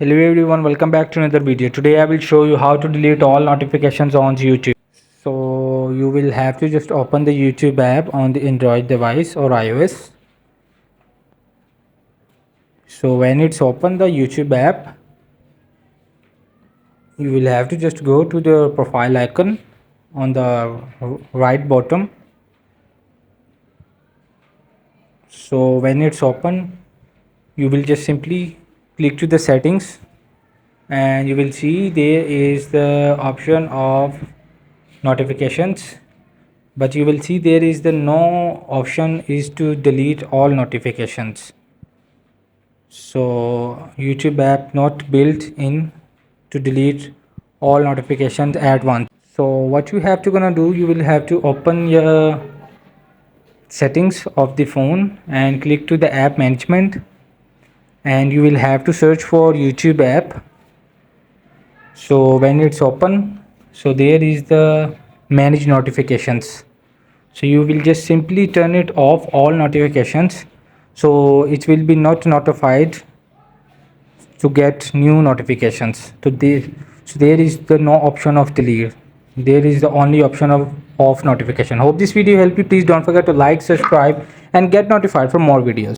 Hello everyone, welcome back to another video. Today I will show you how to delete all notifications on YouTube. So you will have to just open the YouTube app on the Android device or iOS. So when it's open the YouTube app, you will have to just go to the profile icon on the right bottom. So when it's open, you will just simply click to the settings and you will see there is the option of notifications, but you will see there is the no option is to delete all notifications. So YouTube app not built in to delete all notifications at once. So what you have to gonna do, you will have to open your settings of the phone and click to the app management, and you will have to search for YouTube app. So when it's open, so there is the manage notifications. So you will just simply turn it off all notifications, so it will be not notified to get new notifications. So there is the no option of delete, there is the only option of off notification. Hope this video helped you. Please don't forget to like, subscribe and get notified for more videos.